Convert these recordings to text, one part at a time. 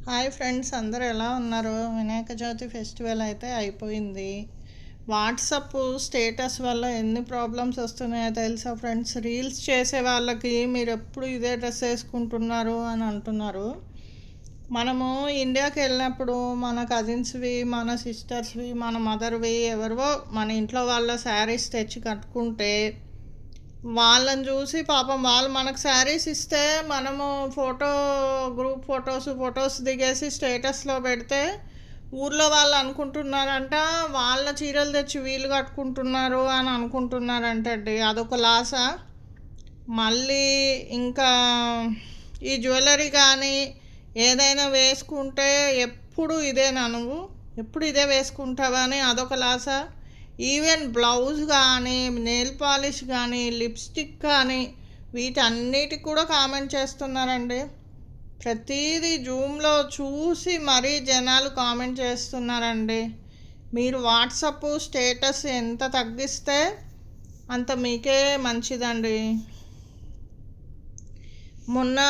Hi friends, అందరూ ఎలా ఉన్నారు? వినాయక చవితి ఫెస్టివల్ అయితే అయిపోయింది. వాట్సాప్ స్టేటస్ వల్ల ఎన్ని ప్రాబ్లమ్స్ వస్తున్నాయో తెలుసా ఫ్రెండ్స్? రీల్స్ చేసే వాళ్ళకి మీరు ఎప్పుడు ఇదే డ్రెస్ వేసుకుంటున్నారు అని అంటున్నారు. మనము ఇండియాకి వెళ్ళినప్పుడు మన కజిన్స్వి, మన సిస్టర్స్వి, మన మదర్వి ఎవరివో మన ఇంట్లో వాళ్ళ శారీస్ తెచ్చి కట్టుకుంటే వాళ్ళని చూసి పాపం వాళ్ళు మనకు శారీస్ ఇస్తే మనము గ్రూప్ ఫొటోస్ దిగేసి స్టేటస్లో పెడితే ఊర్లో వాళ్ళు అనుకుంటున్నారంట వాళ్ళ చీరలు తెచ్చి వీళ్ళు కట్టుకుంటున్నారు అని అనుకుంటున్నారంటండి. అదొక లాస. మళ్ళీ ఇంకా ఈ జ్యువెలరీ కానీ ఏదైనా వేసుకుంటే ఎప్పుడు ఇదేనా నువ్వు ఎప్పుడు ఇదే వేసుకుంటావా అని అదొక లాస. ఈవెన్ బ్లౌజ్ కానీ, నెయిల్ పాలిష్ కానీ, లిప్స్టిక్ కానీ వీటన్నిటికి కూడా కామెంట్ చేస్తున్నారండి. ప్రతిదీ జూమ్లో చూసి మరీ జనాలు కామెంట్ చేస్తున్నారండి. మీరు వాట్సాప్ స్టేటస్ ఎంత తగ్గిస్తే అంత మీకే మంచిదండి. మొన్న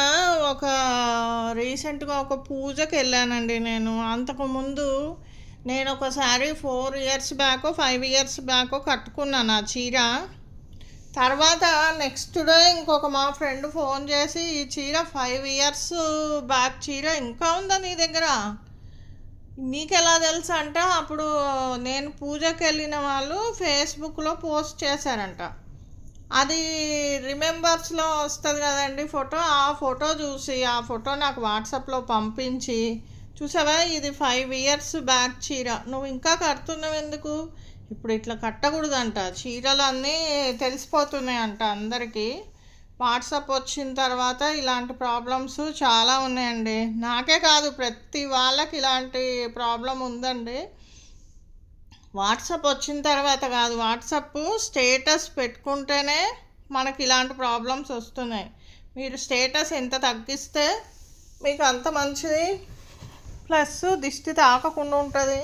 రీసెంట్గా ఒక పూజకి వెళ్ళానండి. అంతకుముందు నేను ఒకసారి 4 ఇయర్స్ బ్యాకో 5 ఇయర్స్ బ్యాకో కట్టుకున్నాను ఆ చీర. తర్వాత నెక్స్ట్ డే ఇంకొక మా ఫ్రెండ్ ఫోన్ చేసి, ఈ చీర 5 ఇయర్స్ బ్యాక్ చీర ఇంకా ఉందా నీ దగ్గర, మీకు ఎలా తెలుసు అంట. అప్పుడు నేను పూజకి వెళ్ళిన వాళ్ళు ఫేస్బుక్లో పోస్ట్ చేశారంట. అది రిమెంబర్స్లో వస్తుంది కదండి ఫోటో. ఆ ఫోటో చూసి ఆ ఫోటో నాకు వాట్సాప్లో పంపించి, చూసావా ఇది 5 ఇయర్స్ బ్యాక్ చీర, నువ్వు ఇంకా కడుతున్నావు ఎందుకు, ఇప్పుడు ఇట్లా కట్టకూడదంట, చీరలు అన్నీ తెలిసిపోతున్నాయంట అందరికీ. వాట్సాప్ వచ్చిన తర్వాత ఇలాంటి ప్రాబ్లమ్స్ చాలా ఉన్నాయండి. నాకే కాదు, ప్రతి వాళ్ళకి ఇలాంటి ప్రాబ్లం ఉందండి. వాట్సాప్ వచ్చిన తర్వాత కాదు, వాట్సాప్ స్టేటస్ పెట్టుకుంటేనే మనకి ఇలాంటి ప్రాబ్లమ్స్ వస్తున్నాయి. మీరు స్టేటస్ ఎంత తగ్గిస్తే మీకు అంత మంచిది. ప్లస్ దిష్టి తాకకుండా ఉంటుంది.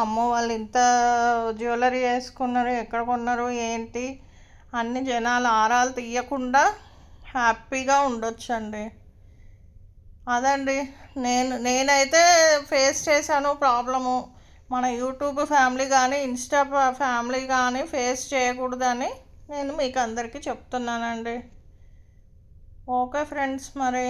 అమ్మో వాళ్ళు ఇంత జ్యువెలరీ వేసుకున్నారు, ఎక్కడ కొన్నారు ఏంటి అన్ని జనాలు ఆరాలు తీయకుండా హ్యాపీగా ఉండొచ్చండి. అదండి, నేనైతే ఫేస్ చేశాను ప్రాబ్లము. మన యూట్యూబ్ ఫ్యామిలీ కానీ ఇన్స్టా ఫ్యామిలీ కానీ ఫేస్ చేయకూడదని నేను మీకు అందరికీ చెప్తున్నానండి. ఓకే ఫ్రెండ్స్, మరి